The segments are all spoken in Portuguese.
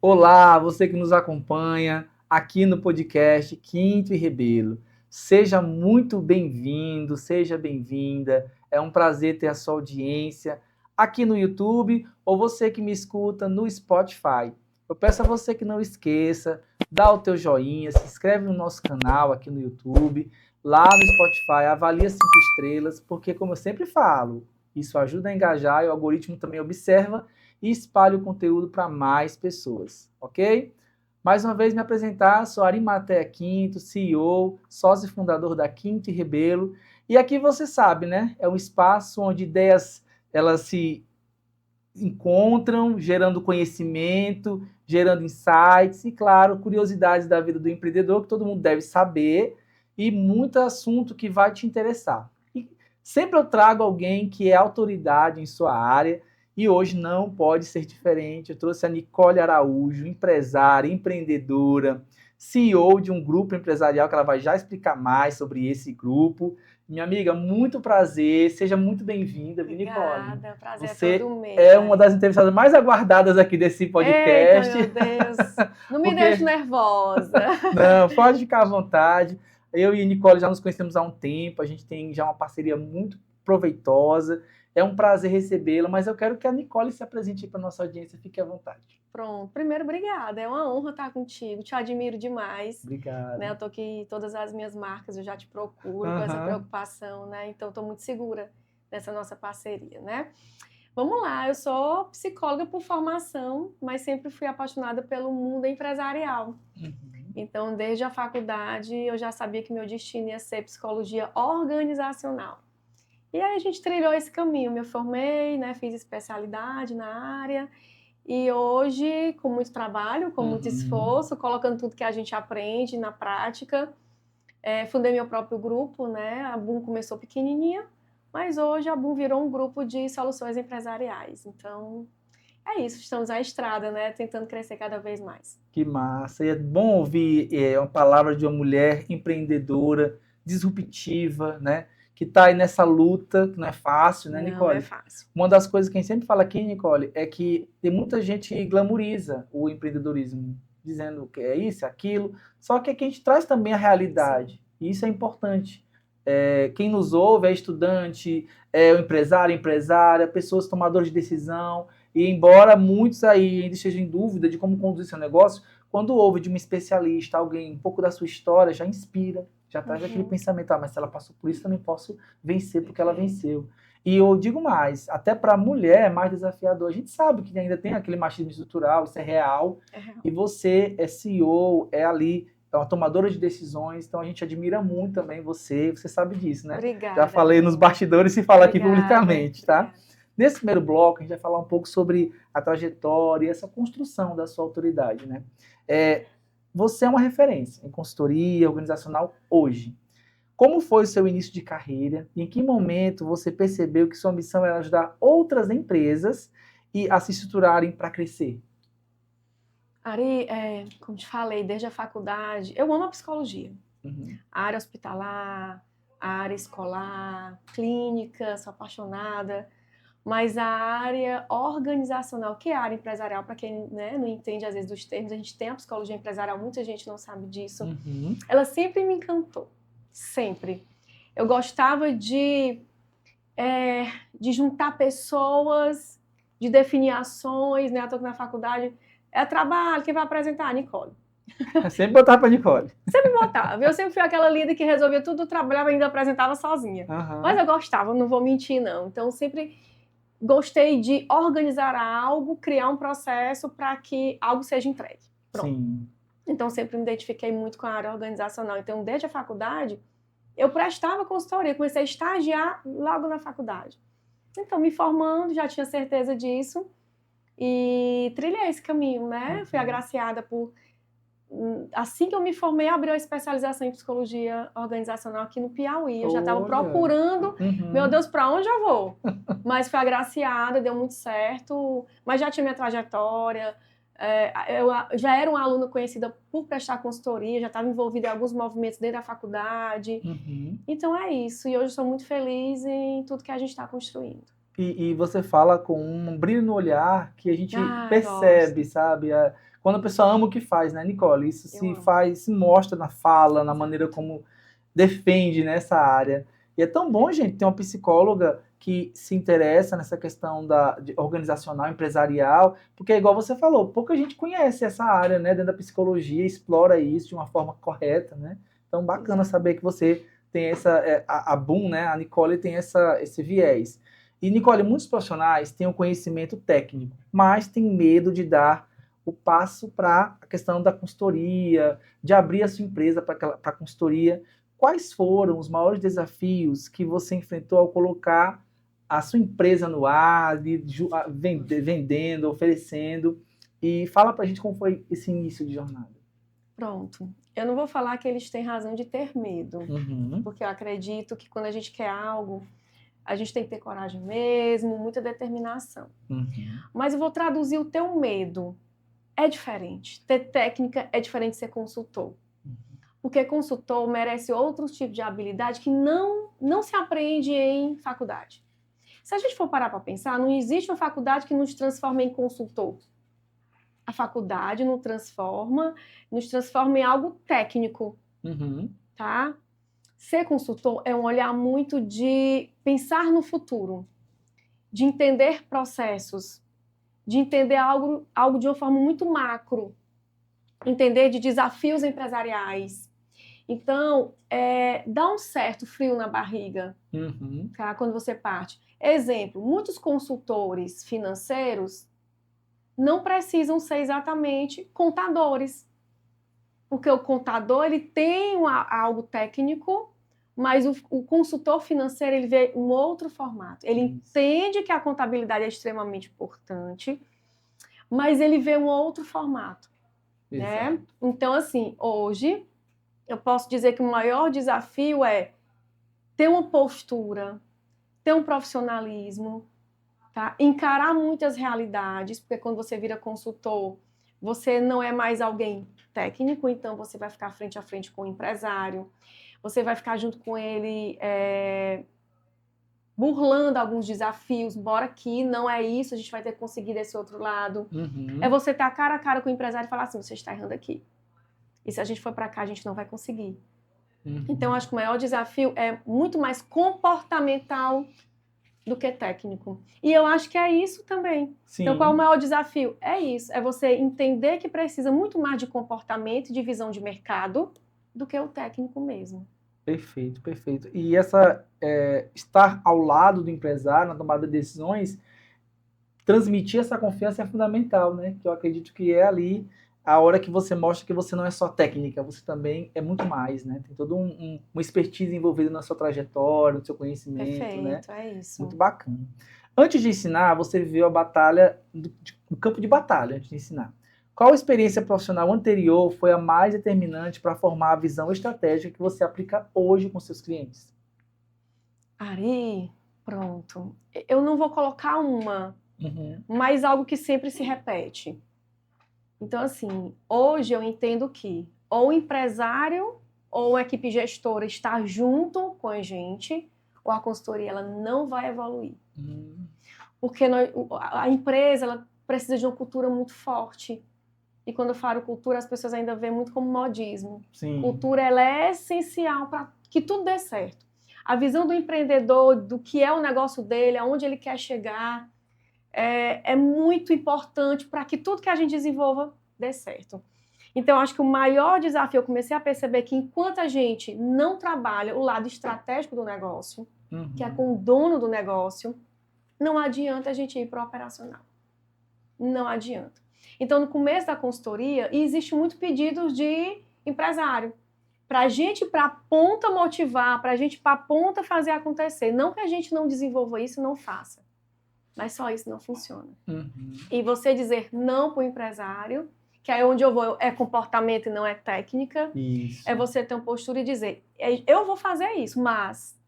Olá, você que nos acompanha aqui no podcast Quinto e Rebelo. Seja muito bem-vindo, seja bem-vinda. É um prazer ter a sua audiência aqui no YouTube ou você que me escuta no Spotify. Eu peço a você que não esqueça, dá o teu joinha, se inscreve no nosso canal aqui no YouTube, lá no Spotify, avalia 5 estrelas, porque como eu sempre falo, isso ajuda a engajar e o algoritmo também observa e espalhe o conteúdo para mais pessoas, ok? Mais uma vez me apresentar, sou Arimatea Quinto, CEO, sócio e fundador da Quinto e Rebelo, e aqui você sabe, né? É um espaço onde ideias elas se encontram, gerando conhecimento, gerando insights e, claro, curiosidades da vida do empreendedor que todo mundo deve saber e muito assunto que vai te interessar. E sempre eu trago alguém que é autoridade em sua área e hoje não pode ser diferente. Eu trouxe a Nicole Araújo, empresária, empreendedora, CEO de um grupo empresarial que ela vai já explicar mais sobre esse grupo. Minha amiga, muito prazer, seja muito bem-vinda, Nicole. Obrigada, prazer Você é todo meu. é uma das entrevistadas mais aguardadas aqui desse podcast. Eita, meu Deus, não me Porque... deixe nervosa. Não, pode ficar à vontade. Eu e a Nicole já nos conhecemos há um tempo, a gente tem já uma parceria muito proveitosa. É um prazer recebê-la, mas eu quero que a Nicole se apresente para a nossa audiência, fique à vontade. Pronto, primeiro, obrigada, é uma honra estar contigo, te admiro demais. Obrigado. Né? Eu tô aqui, todas as minhas marcas, eu já te procuro com essa preocupação, né? Então, estou muito segura dessa nossa parceria, né? Vamos lá, eu sou psicóloga por formação, mas sempre fui apaixonada pelo mundo empresarial. Então, desde a faculdade, eu já sabia que meu destino ia ser psicologia organizacional. E aí a gente trilhou esse caminho, me formei, né, fiz especialidade na área e hoje, com muito trabalho, com muito esforço, colocando tudo que a gente aprende na prática, fundei meu próprio grupo, né, a Boom começou pequenininha, mas hoje a Boom virou um grupo de soluções empresariais. Então, é isso, estamos à estrada, né, tentando crescer cada vez mais. Que massa, e é bom ouvir uma palavra de uma mulher empreendedora, disruptiva, né? Que está aí nessa luta, que não é fácil, né, Nicole? Não é fácil. Uma das coisas que a gente sempre fala aqui, Nicole, é que tem muita gente que glamoriza o empreendedorismo, dizendo que é isso, é aquilo, só que aqui a gente traz também a realidade, sim, e isso é importante. Quem nos ouve é estudante, é o empresário, empresária, pessoas tomadoras de decisão, e embora muitos aí ainda estejam em dúvida de como conduzir seu negócio, quando ouve de um especialista, alguém, um pouco da sua história, já inspira, já traz aquele pensamento, mas se ela passou por isso, também posso vencer porque ela venceu. E eu digo mais, até para a mulher é mais desafiador. A gente sabe que ainda tem aquele machismo estrutural, isso é real, e você é CEO, é ali, é uma tomadora de decisões, então a gente admira muito também você sabe disso, né? Obrigada. Já falei nos bastidores e falo aqui publicamente, tá? Obrigada. Nesse primeiro bloco, a gente vai falar um pouco sobre a trajetória e essa construção da sua autoridade, né? Você é uma referência em consultoria organizacional hoje. Como foi o seu início de carreira? E em que momento você percebeu que sua missão era ajudar outras empresas a se estruturarem para crescer? Ari, como te falei, desde a faculdade, eu amo a psicologia. A área hospitalar, a área escolar, clínica, sou apaixonada. Mas a área organizacional, que é a área empresarial, para quem, né, não entende às vezes dos termos, a gente tem a psicologia empresarial, muita gente não sabe disso. Ela sempre me encantou, sempre. Eu gostava de juntar pessoas, de definir ações, né? Eu estou na faculdade, trabalho, quem vai apresentar? Nicole. Sempre botava para Nicole. Sempre botava. Eu sempre fui aquela líder que resolvia tudo, trabalhava e ainda apresentava sozinha. Mas eu gostava, não vou mentir não. Então sempre gostei de organizar algo, criar um processo para que algo seja entregue. Pronto. Sim. Então, sempre me identifiquei muito com a área organizacional. Então, desde a faculdade, eu prestava consultoria, comecei a estagiar logo na faculdade. Então, me formando, já tinha certeza disso e trilhei esse caminho, né? Fui agraciada por... Assim que eu me formei, abriu a especialização em psicologia organizacional aqui no Piauí. Eu já estava procurando, meu Deus, para onde eu vou? Mas fui agraciada, deu muito certo, mas já tinha minha trajetória. Eu já era uma aluna conhecida por prestar consultoria, já estava envolvida em alguns movimentos desde a faculdade. Então é isso, e hoje sou muito feliz em tudo que a gente está construindo. E você fala com um brilho no olhar que a gente percebe, sabe? quando a pessoa ama o que faz, né, Nicole? Isso se mostra na fala, na maneira como defende nessa área. E é tão bom, gente, ter uma psicóloga que se interessa nessa questão de organizacional, empresarial, porque é igual você falou, pouca gente conhece essa área, né, dentro da psicologia, explora isso de uma forma correta, né? Então, bacana saber que você tem a Boom, né, a Nicole tem esse viés. E, Nicole, muitos profissionais têm o conhecimento técnico, mas têm medo de dar o passo para a questão da consultoria, de abrir a sua empresa para a consultoria. Quais foram os maiores desafios que você enfrentou ao colocar a sua empresa no ar, vendendo, oferecendo? E fala pra gente como foi esse início de jornada. Pronto. Eu não vou falar que eles têm razão de ter medo, porque eu acredito que quando a gente quer algo, a gente tem que ter coragem mesmo, muita determinação. Mas eu vou traduzir o teu medo. É diferente. Ter técnica é diferente de ser consultor. Porque consultor merece outros tipos de habilidade que não se aprende em faculdade. Se a gente for parar para pensar, não existe uma faculdade que nos transforme em consultor. A faculdade nos transforma em algo técnico, tá? Ser consultor é um olhar muito de pensar no futuro, de entender processos, de entender algo de uma forma muito macro, entender de desafios empresariais. Então, dá um certo frio na barriga, tá? Quando você parte. Exemplo, muitos consultores financeiros não precisam ser exatamente contadores, porque o contador ele tem algo técnico, mas o consultor financeiro ele vê um outro formato. Ele entende que a contabilidade é extremamente importante, mas ele vê um outro formato, né? Então, assim, hoje eu posso dizer que o maior desafio é ter uma postura, ter um profissionalismo, tá? Encarar muitas realidades, porque quando você vira consultor, você não é mais alguém técnico, então você vai ficar frente a frente com o empresário, você vai ficar junto com ele burlando alguns desafios, bora que não é isso, a gente vai ter que conseguir desse outro lado. É você estar cara a cara com o empresário e falar assim, você está errando aqui. E se a gente for para cá, a gente não vai conseguir. Então, acho que o maior desafio é muito mais comportamental do que técnico. E eu acho que é isso também. Sim. Então, qual é o maior desafio? É isso. É você entender que precisa muito mais de comportamento e de visão de mercado do que o técnico mesmo. Perfeito, perfeito. E estar ao lado do empresário na tomada de decisões, transmitir essa confiança é fundamental, né? Que eu acredito que é ali a hora que você mostra que você não é só técnica, você também é muito mais, né? Tem todo uma expertise envolvida na sua trajetória, no seu conhecimento, né? Perfeito, é isso. Muito bacana. Antes de ensinar, você viveu a batalha, no campo de batalha, antes de ensinar. Qual experiência profissional anterior foi a mais determinante para formar a visão estratégica que você aplica hoje com seus clientes? Ari, pronto. Eu não vou colocar uma, mas algo que sempre se repete. Então, assim, hoje eu entendo que ou o empresário ou a equipe gestora está junto com a gente, ou a consultoria ela não vai evoluir. Porque a empresa ela precisa de uma cultura muito forte. E quando eu falo cultura, as pessoas ainda veem muito como modismo. Sim. Cultura ela é essencial para que tudo dê certo. A visão do empreendedor, do que é o negócio dele, aonde ele quer chegar, é muito importante para que tudo que a gente desenvolva dê certo. Então, acho que o maior desafio, eu comecei a perceber que enquanto a gente não trabalha o lado estratégico do negócio, que é com o dono do negócio, não adianta a gente ir para o operacional. Não adianta. Então, no começo da consultoria, existe muito pedidos de empresário. Para a gente, para a ponta motivar, para a gente, para a ponta fazer acontecer. Não que a gente não desenvolva isso e não faça. Mas só isso não funciona. E você dizer não para o empresário, que é onde eu vou, é comportamento e não é técnica. Isso. É você ter uma postura e dizer, eu vou fazer isso, mas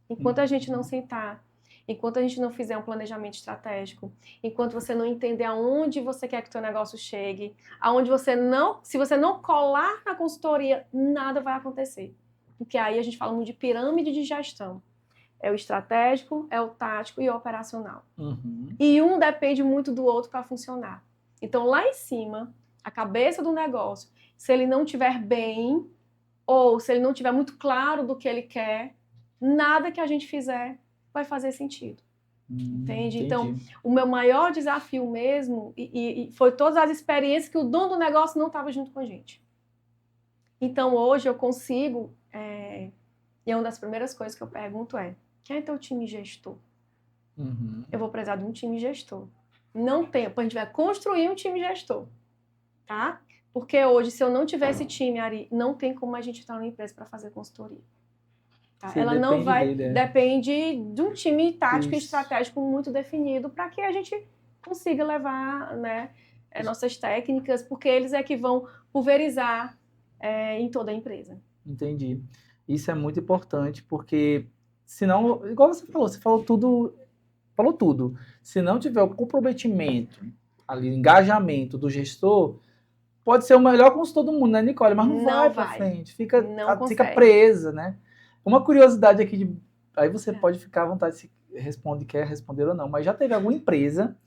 enquanto a gente não sentar, enquanto a gente não fizer um planejamento estratégico, enquanto você não entender aonde você quer que o teu negócio chegue, aonde você não, se você não colar na consultoria, nada vai acontecer. Porque aí a gente fala muito de pirâmide de gestão. É o estratégico, é o tático e o operacional. E um depende muito do outro para funcionar. Então, lá em cima, a cabeça do negócio, se ele não estiver bem, ou se ele não estiver muito claro do que ele quer, nada que a gente fizer vai fazer sentido. Entende? Entendi. Então, o meu maior desafio mesmo e foi todas as experiências que o dono do negócio não estava junto com a gente. Então, hoje eu consigo, e uma das primeiras coisas que eu pergunto é, quem é teu time gestor? Eu vou precisar de um time gestor. Não tem, a gente vai construir um time gestor, tá? Porque hoje, se eu não tiver esse time, Ari, não tem como a gente entrar numa empresa para fazer consultoria. Tá? Ela não vai, depende de um time tático e estratégico muito definido para que a gente consiga levar, né, nossas técnicas, porque eles é que vão pulverizar em toda a empresa. Entendi. Isso é muito importante, porque senão, igual você falou tudo. Se não tiver o comprometimento, ali, o engajamento do gestor, pode ser o melhor consultor do mundo, né, Nicole? Mas não vai para frente, fica presa, né? Uma curiosidade aqui, aí você pode ficar à vontade se quer responder ou não, mas já teve alguma empresa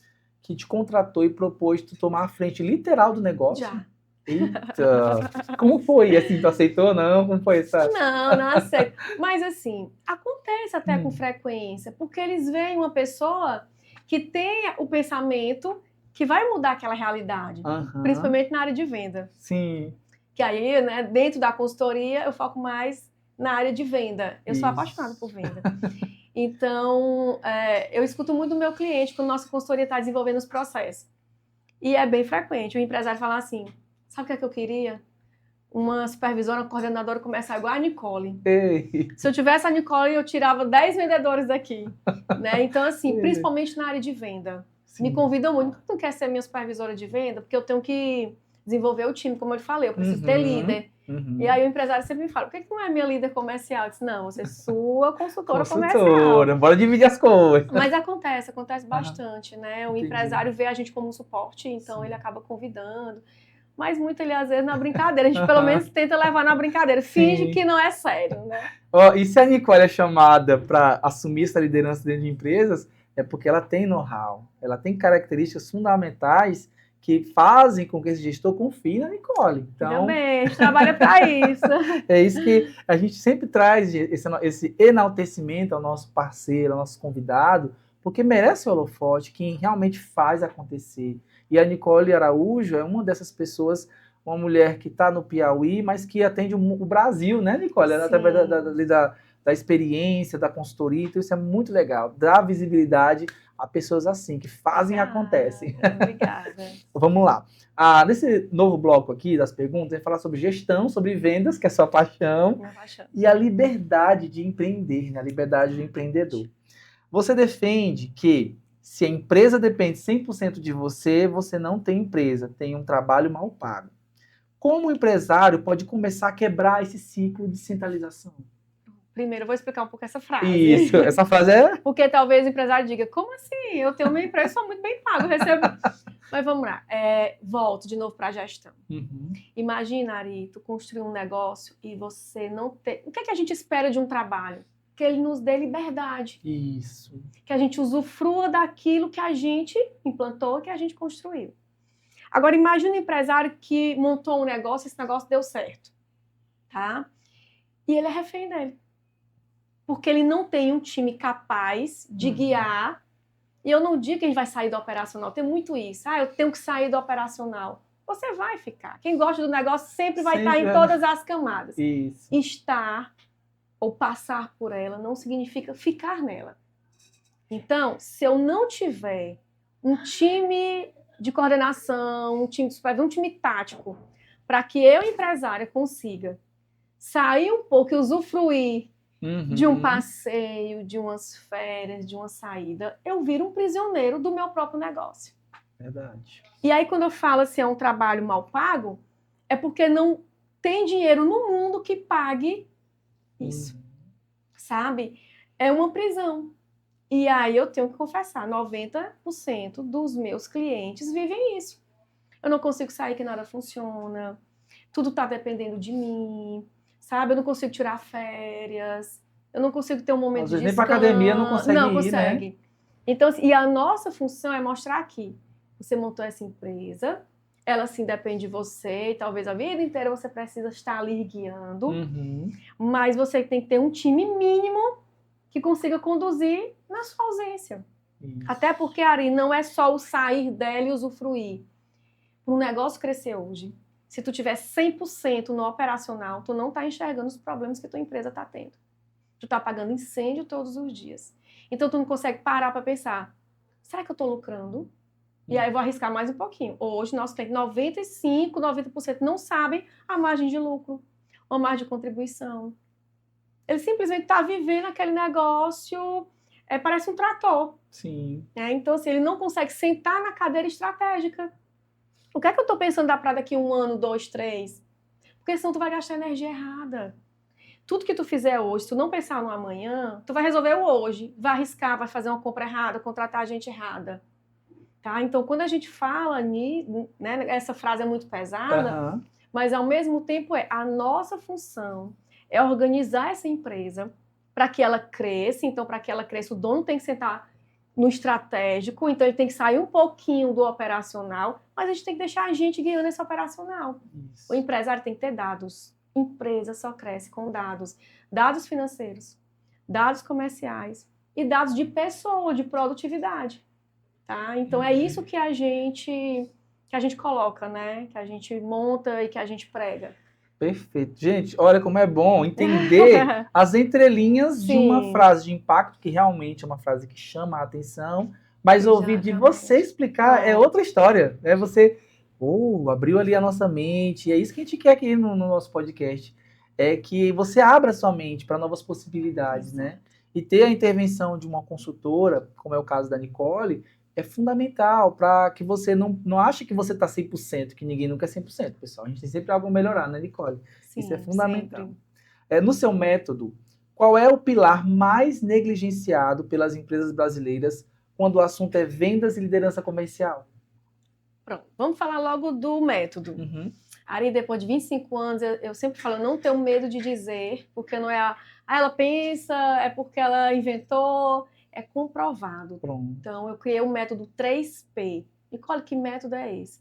que te contratou e propôs tu tomar a frente literal do negócio? Já. Eita! Como foi? Assim, tu aceitou ou não? Como foi essa? Não aceito. Mas assim, acontece até com frequência, porque eles veem uma pessoa que tem o pensamento que vai mudar aquela realidade, principalmente na área de venda. Sim. Que aí, né, dentro da consultoria, eu foco mais na área de venda. Eu sou apaixonada por venda. Então, eu escuto muito do meu cliente quando nossa consultoria está desenvolvendo os processos. E é bem frequente o empresário falar assim, sabe o que é que eu queria? Uma supervisora, uma coordenadora começar igual a Nicole. Ei. Se eu tivesse a Nicole, eu tirava 10 vendedores daqui. Né? Então, assim, principalmente na área de venda. Sim. Me convidam muito. Tu não quer ser minha supervisora de venda? Porque eu tenho que desenvolver o time, como eu falei. Eu preciso ter líder. E aí o empresário sempre me fala, por que não é minha líder comercial? Eu disse, não, você é sua consultora comercial. Bora dividir as coisas. Mas acontece bastante, né? O empresário vê a gente como um suporte, então ele acaba convidando. Mas muito ele, às vezes, na brincadeira. A gente pelo menos tenta levar na brincadeira. Finge que não é sério, né? E se a Nicole é chamada para assumir essa liderança dentro de empresas, é porque ela tem know-how. Ela tem características fundamentais que fazem com que esse gestor confie na Nicole. Então, também, a gente trabalha para isso. É isso que a gente sempre traz, esse enaltecimento ao nosso parceiro, ao nosso convidado, porque merece o holofote, quem realmente faz acontecer. E a Nicole Araújo é uma dessas pessoas, uma mulher que está no Piauí, mas que atende o Brasil, né, Nicole? Através da experiência, da consultoria, então isso é muito legal. Dá visibilidade a pessoas assim, que fazem e acontecem. Obrigada. Vamos lá. Nesse novo bloco aqui das perguntas, a gente vai falar sobre gestão, sobre vendas, que é sua paixão, e a liberdade de empreender, né? A liberdade do empreendedor. Você defende que se a empresa depende 100% de você, você não tem empresa, tem um trabalho mal pago. Como o empresário pode começar a quebrar esse ciclo de centralização? Primeiro, eu vou explicar um pouco essa frase. Isso, essa frase é... Porque talvez o empresário diga, como assim? Eu tenho uma empresa, sou muito bem pago, recebo... Mas vamos lá, volto de novo para a gestão. Imagina, Ari, tu construir um negócio e você não ter... O que é que a gente espera de um trabalho? Que ele nos dê liberdade. Isso. Que a gente usufrua daquilo que a gente implantou, que a gente construiu. Agora, imagina um empresário que montou um negócio e esse negócio deu certo. Tá? E ele é refém dele. Porque ele não tem um time capaz de guiar. E eu não digo que a gente vai sair do operacional. Tem muito isso. Eu tenho que sair do operacional. Você vai ficar. Quem gosta do negócio sempre vai estar em todas as camadas. Isso. Estar ou passar por ela não significa ficar nela. Então, se eu não tiver um time de coordenação, um time de supervisão, um time tático, para que eu, empresária, consiga sair um pouco e usufruir de um passeio, de umas férias, de uma saída, eu viro um prisioneiro do meu próprio negócio. Verdade. E aí, quando eu falo assim, é um trabalho mal pago, é porque não tem dinheiro no mundo que pague isso. Sabe? É uma prisão. E aí eu tenho que confessar, 90% dos meus clientes vivem isso. Eu não consigo sair que nada funciona, tudo está dependendo de mim, sabe? Eu não consigo tirar férias, eu não consigo ter um momento de descanso. Nem para academia não consegue Não ir, consegue. Né? Então, e a nossa função é mostrar aqui. Você montou essa empresa, ela sim depende de você, e talvez a vida inteira você precisa estar ali guiando, mas você tem que ter um time mínimo que consiga conduzir na sua ausência. Isso. Até porque, Ari, não é só o sair dela e usufruir. Para um negócio crescer hoje, se tu tiver 100% no operacional, tu não está enxergando os problemas que tua empresa está tendo. Tu está apagando incêndio todos os dias. Então, tu não consegue parar para pensar, será que eu estou lucrando? E aí eu vou arriscar mais um pouquinho. Hoje, nosso cliente, 95%, 90% não sabem a margem de lucro, a margem de contribuição. Ele simplesmente está vivendo aquele negócio, parece um trator. Sim. Então, assim, ele não consegue sentar na cadeira estratégica. O que é que eu estou pensando para daqui 1 ano, 2, 3? Porque senão tu vai gastar energia errada. Tudo que tu fizer hoje, se tu não pensar no amanhã, tu vai resolver o hoje. Vai arriscar, vai fazer uma compra errada, contratar gente errada. Tá? Então, quando a gente fala nisso, né, essa frase é muito pesada, mas ao mesmo tempo a nossa função é organizar essa empresa para que ela cresça. Então, para que ela cresça, o dono tem que sentar no estratégico, então ele tem que sair um pouquinho do operacional, mas a gente tem que deixar a gente guiando esse operacional. Isso. O empresário tem que ter dados. Empresa só cresce com dados. Dados financeiros, dados comerciais e dados de pessoa, de produtividade. Tá? Então é isso que a gente coloca, né? Que a gente monta e que a gente prega. Perfeito. Gente, olha como é bom entender as entrelinhas de uma frase de impacto, que realmente é uma frase que chama a atenção, mas ouvir de você explicar é outra história. Você abriu ali a nossa mente, e é isso que a gente quer aqui no nosso podcast, é que você abra sua mente para novas possibilidades, né? E ter a intervenção de uma consultora, como é o caso da Nicole, é fundamental para que você não ache que você está 100%, que ninguém nunca é 100%, pessoal. A gente tem sempre algo a melhorar, né, Nicole? Sim, isso é fundamental. No seu método, qual é o pilar mais negligenciado pelas empresas brasileiras quando o assunto é vendas e liderança comercial? Pronto, vamos falar logo do método. Ari, depois de 25 anos, eu sempre falo, eu não tenho medo de dizer, porque não é ela pensa, é porque ela inventou, é comprovado. Pronto. Então, eu criei o método 3P. E qual que método é esse?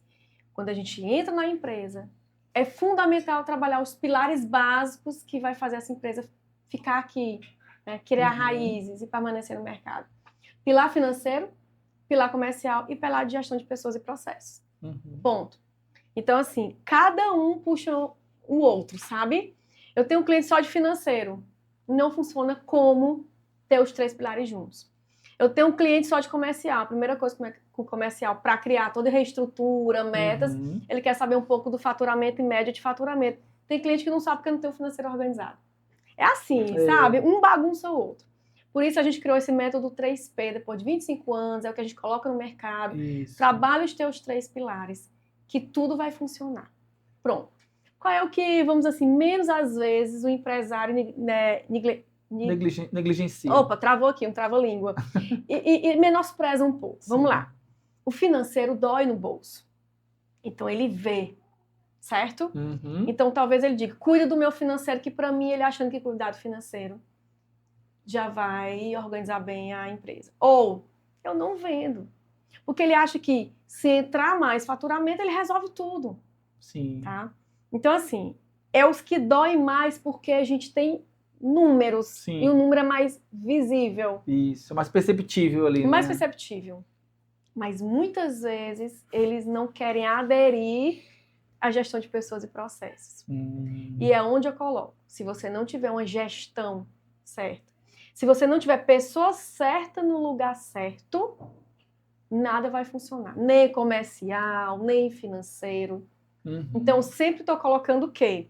Quando a gente entra na empresa, é fundamental trabalhar os pilares básicos que vai fazer essa empresa ficar aqui, né? Criar raízes e permanecer no mercado. Pilar financeiro, pilar comercial e pilar de gestão de pessoas e processos. Ponto. Então, assim, cada um puxa o outro, sabe? Eu tenho um cliente só de financeiro. Não funciona como ter os 3 pilares juntos. Eu tenho um cliente só de comercial. A primeira coisa com o comercial, para criar toda a reestrutura, metas, ele quer saber um pouco do faturamento e média de faturamento. Tem cliente que não sabe porque não tem o financeiro organizado. É assim, sabe? Um bagunça o outro. Por isso a gente criou esse método 3P, depois de 25 anos, é o que a gente coloca no mercado. Isso. Trabalha os teus 3 pilares, que tudo vai funcionar. Pronto. Qual é o que, vamos dizer assim, menos às vezes o empresário negligencia. Opa, travou aqui, um trava-língua. e menospreza um pouco. Sim. Vamos lá. O financeiro dói no bolso. Então ele vê, certo? Então talvez ele diga, cuida do meu financeiro, que para mim ele achando que cuidar do financeiro já vai organizar bem a empresa. Ou, eu não vendo. Porque ele acha que se entrar mais faturamento, ele resolve tudo. Sim. Tá? Então, assim, é os que doem mais porque a gente tem números. Sim. E o número é mais visível. Isso, mais perceptível ali, mais perceptível. Mas muitas vezes eles não querem aderir à gestão de pessoas e processos. E é onde eu coloco. Se você não tiver uma gestão certa, se você não tiver pessoa certa no lugar certo, nada vai funcionar. Nem comercial, nem financeiro. Então, sempre estou colocando o quê?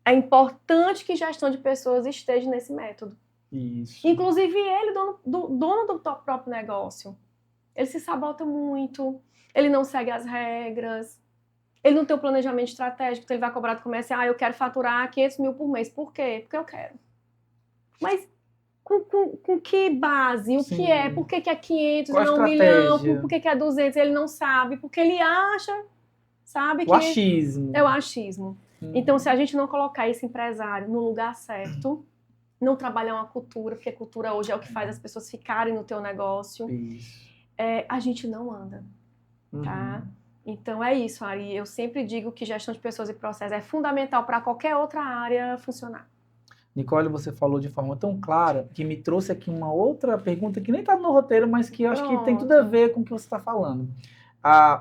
É importante que gestão de pessoas esteja nesse método. Isso. Inclusive ele, dono do próprio negócio. Ele se sabota muito, ele não segue as regras, ele não tem o planejamento estratégico, então ele vai cobrar do comercial, eu quero faturar 500 mil por mês. Por quê? Porque eu quero. Mas com que base? O que é? Por que é 500 Qual e não 1 milhão? Por que é 200? Ele não sabe, porque ele acha, sabe? O achismo. É o achismo. Então, se a gente não colocar esse empresário no lugar certo, não trabalhar uma cultura, porque a cultura hoje é o que faz as pessoas ficarem no teu negócio, a gente não anda, tá? Então é isso, Ari. Eu sempre digo que gestão de pessoas e processos é fundamental para qualquer outra área funcionar. Nicole, você falou de forma tão clara que me trouxe aqui uma outra pergunta que nem está no roteiro, mas que eu acho que tem tudo a ver com o que você está falando.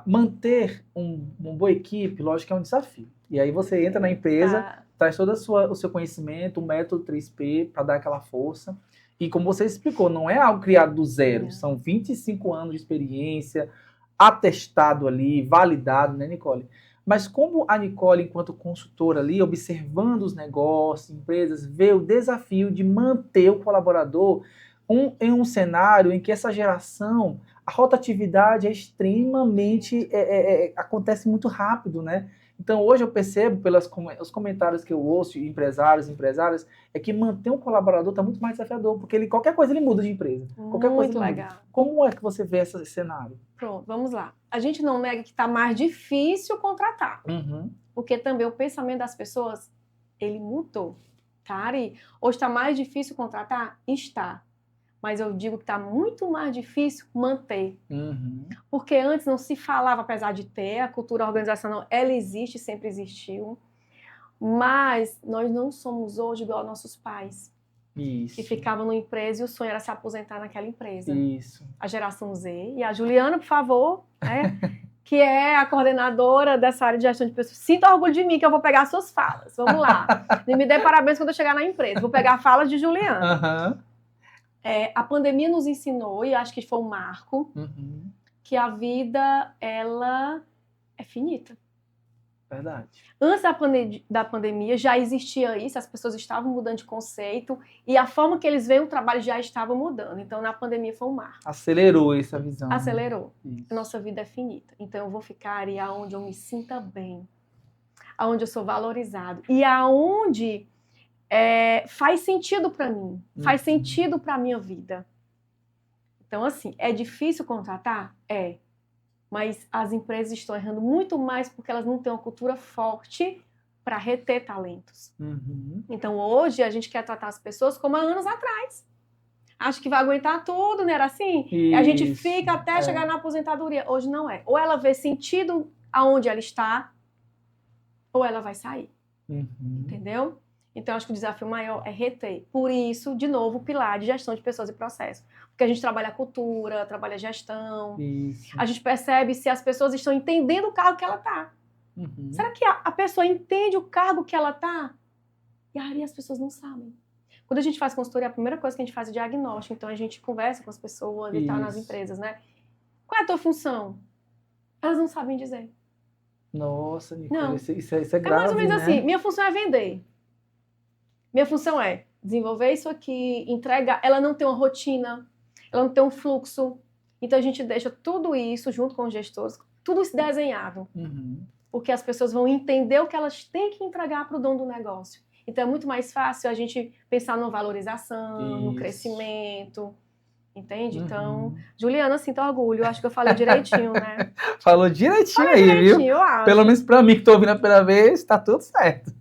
Manter uma boa equipe, lógico que é um desafio. E aí você entra na empresa, traz todo o seu conhecimento, o método 3P para dar aquela força. E como você explicou, não é algo criado do zero, são 25 anos de experiência, atestado ali, validado, né, Nicole? Mas como a Nicole, enquanto consultora ali, observando os negócios, empresas, vê o desafio de manter o colaborador em um cenário em que essa geração, a rotatividade é extremamente, acontece muito rápido, né? Então hoje eu percebo, pelos comentários que eu ouço de empresárias, é que manter um colaborador está muito mais desafiador, porque qualquer coisa ele muda de empresa. Qualquer coisa ele muda. Como é que você vê esse cenário? Pronto, vamos lá. A gente não nega que está mais difícil contratar. Porque também o pensamento das pessoas, ele mudou. Tá, Ari? Hoje está mais difícil contratar? Está. Mas eu digo que está muito mais difícil manter. Porque antes não se falava, apesar de ter, a cultura organizacional, ela existe, sempre existiu. Mas nós não somos hoje igual aos nossos pais. Isso. Que ficavam numa empresa e o sonho era se aposentar naquela empresa. Isso. A geração Z. E a Juliana, por favor, né, que é a coordenadora dessa área de gestão de pessoas. Sinta orgulho de mim que eu vou pegar suas falas. Vamos lá. E me dê parabéns quando eu chegar na empresa. Vou pegar falas de Juliana. A pandemia nos ensinou, e acho que foi um marco, que a vida, ela é finita. Verdade. Antes da pandemia já existia isso, as pessoas estavam mudando de conceito e a forma que eles veem o trabalho já estava mudando. Então, na pandemia foi um marco. Acelerou essa visão. Acelerou. A nossa vida é finita. Então, eu vou ficar aí aonde eu me sinta bem, aonde eu sou valorizado e aonde faz sentido para mim, faz sentido para a minha vida. Então, assim, é difícil contratar? É. Mas as empresas estão errando muito mais porque elas não têm uma cultura forte para reter talentos. Então, hoje, a gente quer tratar as pessoas como há anos atrás. Acho que vai aguentar tudo, não era assim? Isso, a gente fica até chegar na aposentadoria. Hoje não é. Ou ela vê sentido aonde ela está, ou ela vai sair. Entendeu? Então, acho que o desafio maior é reter. Por isso, de novo, o pilar de gestão de pessoas e processos. Porque a gente trabalha a cultura, trabalha a gestão. Isso. A gente percebe se as pessoas estão entendendo o cargo que ela está. Será que a pessoa entende o cargo que ela está? E aí as pessoas não sabem. Quando a gente faz consultoria, a primeira coisa que a gente faz é diagnóstico. Então, a gente conversa com as pessoas e tal nas empresas, né? Qual é a tua função? Elas não sabem dizer. Nossa, Nicole, isso é grave, mais ou menos né? assim, minha função é vender. Minha função é desenvolver isso aqui, entregar. Ela não tem uma rotina, ela não tem um fluxo. Então, a gente deixa tudo isso, junto com os gestores, tudo isso desenhado. Porque as pessoas vão entender o que elas têm que entregar para o dono do negócio. Então, é muito mais fácil a gente pensar numa valorização, no crescimento. Entende? Então, Juliana, sinto orgulho. Acho que eu falei direitinho, né? Falou direitinho aí, viu? Eu acho. Pelo menos para mim que estou ouvindo a primeira vez, tá tudo certo.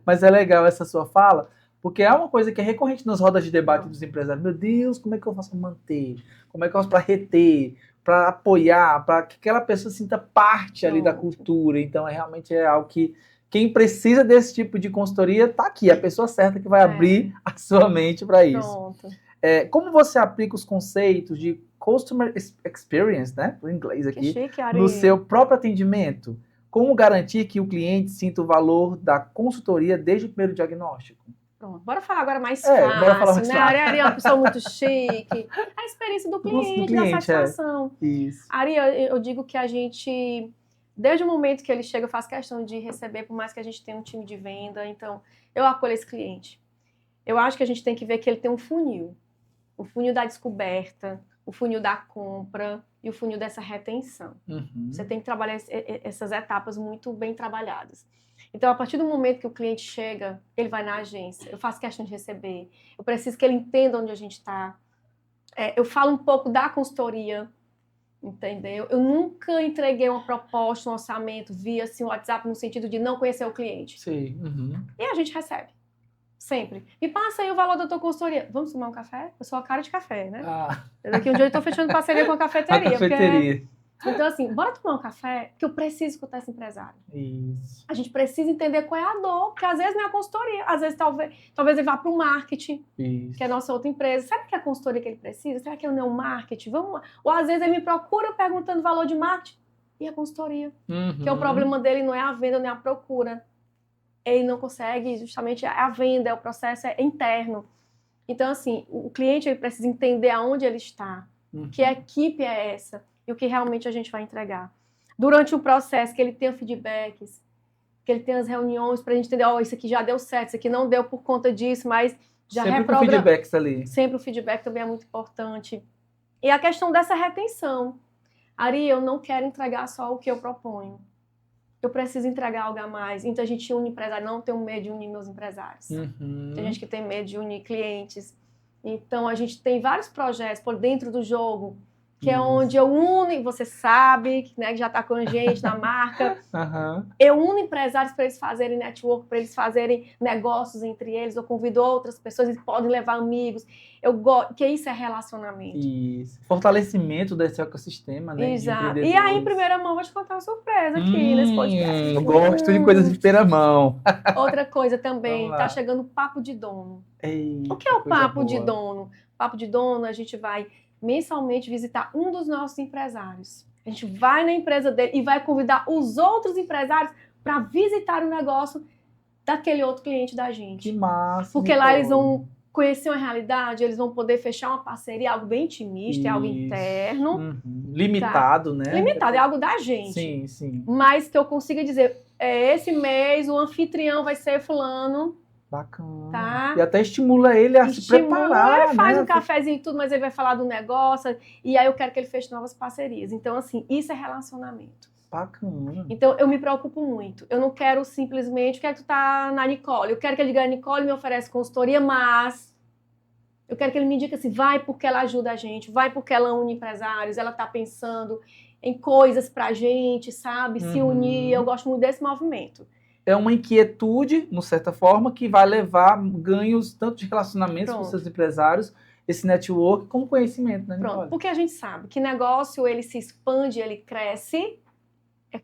Mas é legal essa sua fala, porque é uma coisa que é recorrente nas rodas de debate dos empresários. Meu Deus, como é que eu faço para manter? Como é que eu faço para reter? Para apoiar? Para que aquela pessoa sinta parte ali da cultura. Então, realmente é algo que quem precisa desse tipo de consultoria está aqui. A pessoa certa que vai abrir a sua mente para isso. Pronto. Como você aplica os conceitos de Customer Experience, né? Em inglês aqui, chique, Ari. no seu próprio atendimento? Como garantir que o cliente sinta o valor da consultoria desde o primeiro diagnóstico? Pronto, bora falar agora mais fácil, bora falar mais né? A Ari é uma pessoa muito chique. A experiência do cliente, da satisfação. Isso. Ari, eu digo que a gente, desde o momento que ele chega, eu faço questão de receber, por mais que a gente tenha um time de venda. Então, eu acolho esse cliente. Eu acho que a gente tem que ver que ele tem um funil. O funil da descoberta, o funil da compra e o funil dessa retenção. Você tem que trabalhar essas etapas muito bem trabalhadas. Então, a partir do momento que o cliente chega, ele vai na agência, eu faço questão de receber, eu preciso que ele entenda onde a gente está. Eu falo um pouco da consultoria, entendeu? Eu nunca entreguei uma proposta, um orçamento via assim, WhatsApp no sentido de não conhecer o cliente. Sim. E a gente recebe. Sempre. Me passa aí o valor da tua consultoria. Vamos tomar um café? Eu sou a cara de café, né? Daqui um dia eu estou fechando parceria com a cafeteria. A cafeteria. Então, assim, bora tomar um café, que eu preciso escutar esse empresário. Isso. A gente precisa entender qual é a dor, porque às vezes não é a consultoria, às vezes talvez ele vá para o marketing, Isso. que é a nossa outra empresa. Será que é a consultoria que ele precisa? Será que é o marketing? Vamos lá. Ou às vezes ele me procura perguntando valor de marketing e a consultoria. Que é o problema dele não é a venda, não é a procura. Ele não consegue, justamente a venda, o processo é interno. Então, assim, o cliente ele precisa entender aonde ele está, que equipe é essa e o que realmente a gente vai entregar. Durante o processo, que ele tenha feedbacks, que ele tenha as reuniões para a gente entender, isso aqui já deu certo, isso aqui não deu por conta disso, mas já reprograma. Sempre com feedbacks ali. Sempre o feedback também é muito importante. E a questão dessa retenção. Ari, eu não quero entregar só o que eu proponho. Eu preciso entregar algo a mais. Então a gente une empresário, não tenho medo de unir meus empresários. Tem gente que tem medo de unir clientes. Então a gente tem vários projetos por dentro do jogo, que é onde eu uno, e você sabe, né, que já está com a gente na marca. Eu uno empresários para eles fazerem network, para eles fazerem negócios entre eles. Eu convido outras pessoas, eles podem levar amigos. Eu gosto, que isso é relacionamento. Isso. Fortalecimento desse ecossistema, né? Exato. E aí, em primeira mão, vou te contar uma surpresa aqui nesse podcast. Eu gosto de coisas de primeira mão. Outra coisa também, tá chegando o papo de dono. Eita, o que é o papo de dono? Papo de dono, a gente vai mensalmente visitar um dos nossos empresários. A gente vai na empresa dele e vai convidar os outros empresários para visitar o negócio daquele outro cliente da gente. Que massa! Porque lá eles vão conhecer uma realidade, eles vão poder fechar uma parceria, algo bem intimista, é algo interno. Limitado, né? Limitado, é algo da gente. Sim, sim. Mas que eu consiga dizer, esse mês o anfitrião vai ser fulano. Bacana. Tá? E até estimula ele a se preparar. Ele faz um cafezinho e tudo, mas ele vai falar do negócio. E aí eu quero que ele feche novas parcerias. Então, assim, isso é relacionamento. Bacana. Então, eu me preocupo muito. Eu não quero simplesmente, que tu tá na Nicole. Eu quero que ele diga, a Nicole me oferece consultoria, mas eu quero que ele me indique assim, vai porque ela ajuda a gente, vai porque ela une empresários, ela tá pensando em coisas pra gente, sabe? Se unir. Eu gosto muito desse movimento. É uma inquietude, de certa forma, que vai levar ganhos tanto de relacionamentos com seus empresários, esse network, como conhecimento, né, Nicole? Pronto, porque a gente sabe que negócio, ele se expande, ele cresce,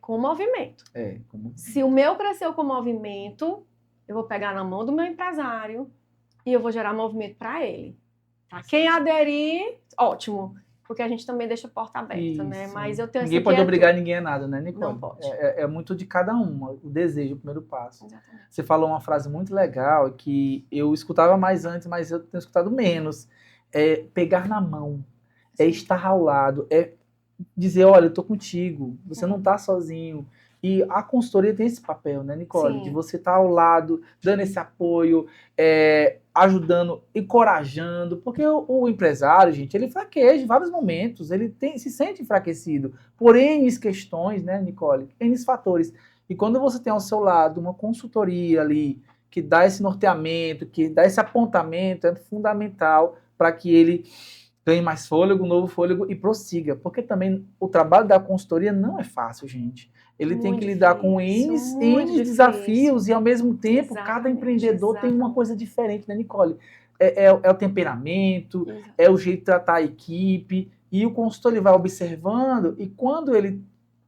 com movimento. Se o meu cresceu com movimento, eu vou pegar na mão do meu empresário e eu vou gerar movimento para ele. Tá? Quem aderir, ótimo. Porque a gente também deixa a porta aberta, né? Mas eu tenho ninguém pode obrigar ninguém a nada, né, Nicole? Não pode. É muito de cada um, o desejo, o primeiro passo. Exatamente. Você falou uma frase muito legal que eu escutava mais antes, mas eu tenho escutado menos. É pegar na mão, é estar ao lado, é dizer, olha, eu tô contigo, você não tá sozinho. E a consultoria tem esse papel, né, Nicole? Sim. De você estar ao lado, dando esse apoio, ajudando, encorajando, porque o empresário, gente, ele fraqueja em vários momentos, ele se sente enfraquecido por N questões, né, Nicole? N fatores. E quando você tem ao seu lado uma consultoria ali, que dá esse norteamento, que dá esse apontamento, é fundamental para que ele ganhe mais fôlego, novo fôlego e prossiga. Porque também o trabalho da consultoria não é fácil, gente. Ele tem que lidar com N desafios e, ao mesmo tempo, cada empreendedor tem uma coisa diferente, né, Nicole? É o temperamento, é o jeito de tratar a equipe, e o consultor ele vai observando, e quando ele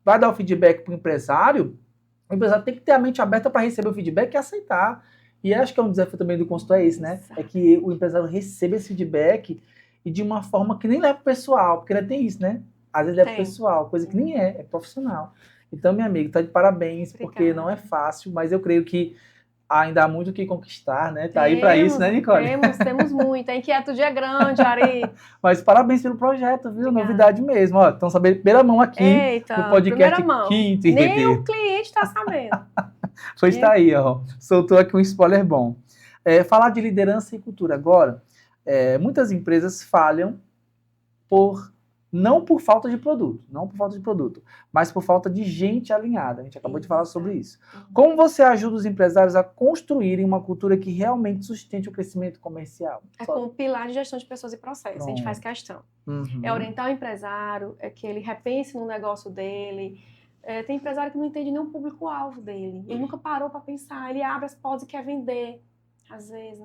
vai dar o feedback para o empresário tem que ter a mente aberta para receber o feedback e aceitar. E acho que é um desafio também do consultor, é esse, né? É que o empresário receba esse feedback e de uma forma que nem leva pro pessoal, porque ainda tem isso, né? Às vezes leva pro pessoal, coisa que nem é profissional. Então, minha amiga, tá de parabéns, porque não é fácil, mas eu creio que ainda há muito o que conquistar, né? Tá aí para isso, né, Nicole? Temos muito. A inquietude é grande, Ari. Mas parabéns pelo projeto, viu? Obrigada. Novidade mesmo. Ó, estão sabendo primeira mão aqui no podcast Quinto e RD. Nem o cliente tá sabendo. Pois tá aí, ó. Soltou aqui um spoiler bom. Falar de liderança e cultura agora. Muitas empresas falham não por falta de produto, mas por falta de gente alinhada. A gente acabou de falar sobre isso. Como você ajuda os empresários a construírem uma cultura que realmente sustente o crescimento comercial? Com o pilar de gestão de pessoas e processos. A gente faz questão. É orientar o empresário, que ele repense no negócio dele. Tem empresário que não entende nem o público-alvo dele. Ele nunca parou para pensar. Ele abre as portas e quer vender, às vezes.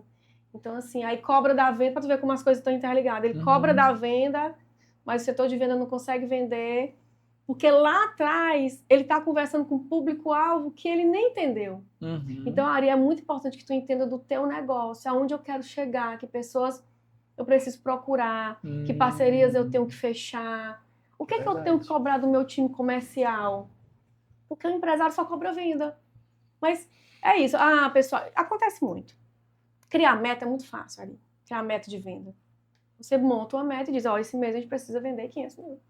Então, assim, aí cobra da venda, para tu ver como as coisas estão interligadas. Ele cobra da venda, mas o setor de venda não consegue vender. Porque lá atrás, ele está conversando com um público-alvo que ele nem entendeu. Então, Ari, é muito importante que tu entenda do teu negócio, aonde eu quero chegar, que pessoas eu preciso procurar, que parcerias eu tenho que fechar. O que é que eu tenho que cobrar do meu time comercial? Porque o empresário só cobra venda. Mas é isso. Pessoal, acontece muito. Criar meta é muito fácil, Ari. Criar meta de venda. Você monta uma meta e diz, esse mês a gente precisa vender 500 mil.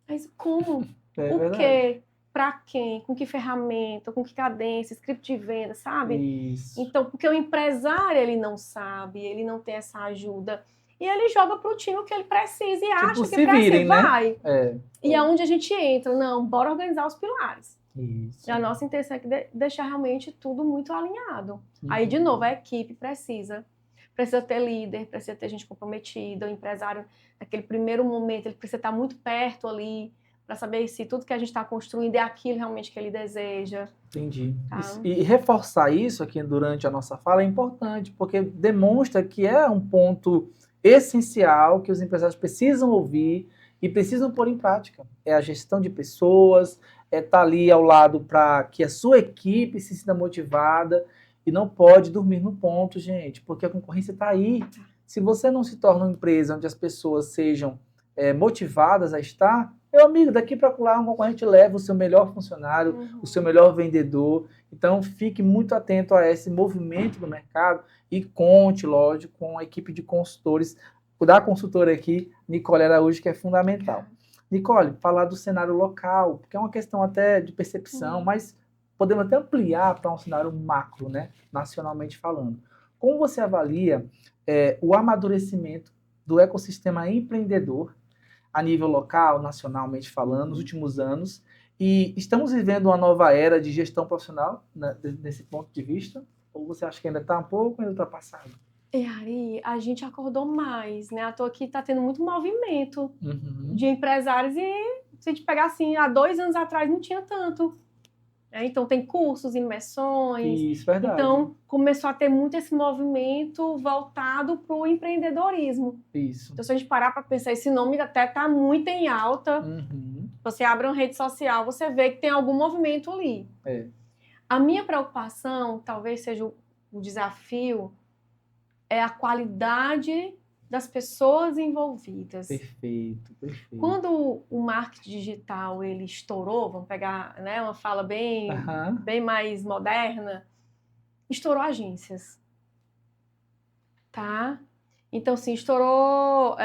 Mas como? O quê? Para quem? Com que ferramenta? Com que cadência? Script de venda, sabe? Isso. Então, porque o empresário, ele não sabe, ele não tem essa ajuda. E ele joga pro time o que ele precisa e acha que precisa. Vai. E é onde a gente entra. Não, bora organizar os pilares. Isso. E a nossa intenção é deixar realmente tudo muito alinhado. Aí, de novo, a equipe precisa ter líder, precisa ter gente comprometida, o empresário, naquele primeiro momento, ele precisa estar muito perto ali, para saber se tudo que a gente está construindo é aquilo realmente que ele deseja. Entendi. Tá? E reforçar isso aqui durante a nossa fala é importante, porque demonstra que é um ponto essencial que os empresários precisam ouvir e precisam pôr em prática. É a gestão de pessoas, é estar ali ao lado para que a sua equipe se sinta motivada e não pode dormir no ponto, gente, porque a concorrência está aí. Se você não se torna uma empresa onde as pessoas sejam motivadas a estar, meu amigo, daqui para lá um concorrente leva o seu melhor funcionário, o seu melhor vendedor. Então, fique muito atento a esse movimento do mercado e conte, lógico, com a equipe de consultores, da consultora aqui, Nicole Araújo, que é fundamental. Nicole, falar do cenário local, porque é uma questão até de percepção, mas podemos até ampliar para um cenário macro, né, nacionalmente falando. Como você avalia o amadurecimento do ecossistema empreendedor a nível local, nacionalmente falando, nos últimos anos, e estamos vivendo uma nova era de gestão profissional, né, desse ponto de vista? Ou você acha que ainda está um pouco ultrapassado? Ari, a gente acordou mais, né? Tô aqui, tá tendo muito movimento de empresários e se a gente pegar assim, há 2 anos atrás não tinha tanto. Então tem cursos, imersões. Isso, verdade. Então começou a ter muito esse movimento voltado para o empreendedorismo. Isso. Então se a gente parar para pensar, esse nome até está muito em alta. Você abre uma rede social, você vê que tem algum movimento ali. A minha preocupação, talvez seja o desafio, é a qualidade das pessoas envolvidas. Perfeito. Quando o marketing digital ele estourou, vamos pegar, né, uma fala bem mais moderna, estourou agências, tá? Então, assim, estourou,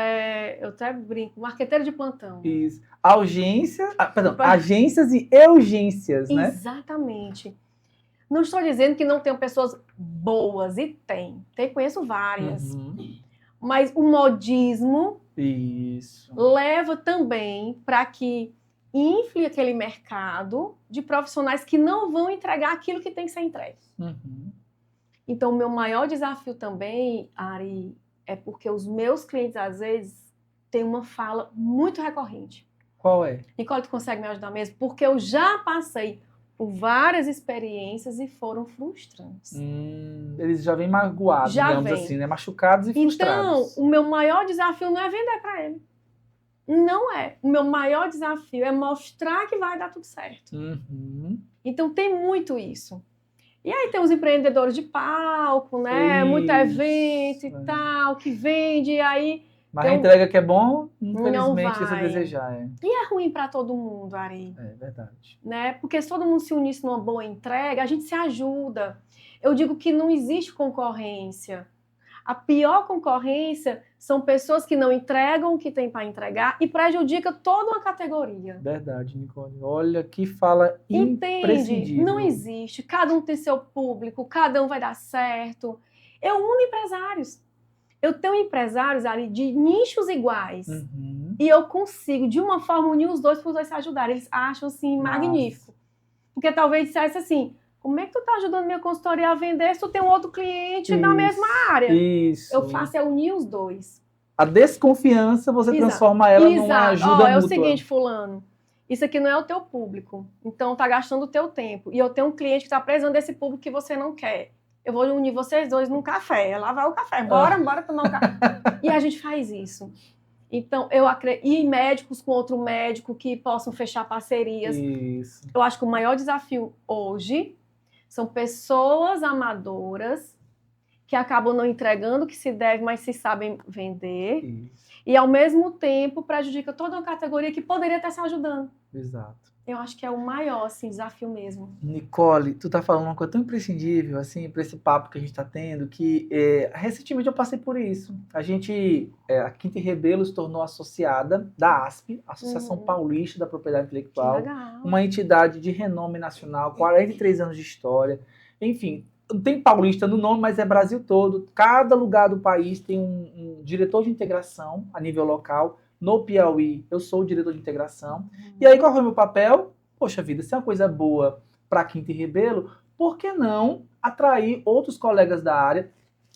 eu até brinco, marqueteiro de plantão. Isso. Agências e urgências, né? Exatamente. Não estou dizendo que não tenham pessoas boas, e conheço várias. Mas o modismo leva também para que infle aquele mercado de profissionais que não vão entregar aquilo que tem que ser entregue. Então, o meu maior desafio também, Ari, é porque os meus clientes, às vezes, têm uma fala muito recorrente. Qual é? Nicole, tu consegue me ajudar mesmo? Porque eu já passei por várias experiências e foram frustrantes. Eles já vêm magoados, digamos assim, né? Machucados e frustrados. Então, o meu maior desafio não é vender para ele. Não é. O meu maior desafio é mostrar que vai dar tudo certo. Então, tem muito isso. E aí tem os empreendedores de palco, né? Muito evento e tal, que vende, e aí... Mas a entrega que é bom, infelizmente, você desejar. E é ruim para todo mundo, Ari. É verdade. Né? Porque se todo mundo se unisse numa boa entrega, a gente se ajuda. Eu digo que não existe concorrência. A pior concorrência são pessoas que não entregam o que tem para entregar e prejudica toda uma categoria. Verdade, Nicole. Olha que fala imprescindível. Não existe. Cada um tem seu público, cada um vai dar certo. Eu uno empresários. Eu tenho empresários ali de nichos iguais. E eu consigo, de uma forma, unir os dois para os dois se ajudarem. Eles acham, assim, magnífico. Porque talvez dissesse assim, como é que tu tá ajudando minha consultoria a vender se tu tem um outro cliente na mesma área? Eu faço é unir os dois. A desconfiança, você transforma ela numa ajuda mútua. É o seguinte, fulano, isso aqui não é o teu público. Então, tá gastando o teu tempo. E eu tenho um cliente que tá precisando desse público que você não quer. Eu vou unir vocês dois num café. Lá vai o café. Bora tomar um café. E a gente faz isso. Então, eu acredito. E médicos com outro médico que possam fechar parcerias. Isso. Eu acho que o maior desafio hoje são pessoas amadoras que acabam não entregando o que se deve, mas se sabem vender. Isso. E, ao mesmo tempo, prejudica toda uma categoria que poderia estar se ajudando. Exato. Eu acho que é o maior, assim, desafio mesmo. Nicole, tu tá falando uma coisa tão imprescindível, assim, para esse papo que a gente tá tendo, que recentemente eu passei por isso. A Quinta e Rebelo se tornou associada da ASP, Associação Paulista da Propriedade Intelectual, uma entidade de renome nacional, 43 anos de história, enfim, não tem paulista no nome, mas é Brasil todo. Cada lugar do país tem um diretor de integração a nível local. No Piauí, eu sou o diretor de integração. E aí, qual foi o meu papel? Poxa vida, se é uma coisa boa para Quinta e Rebelo, por que não atrair outros colegas da área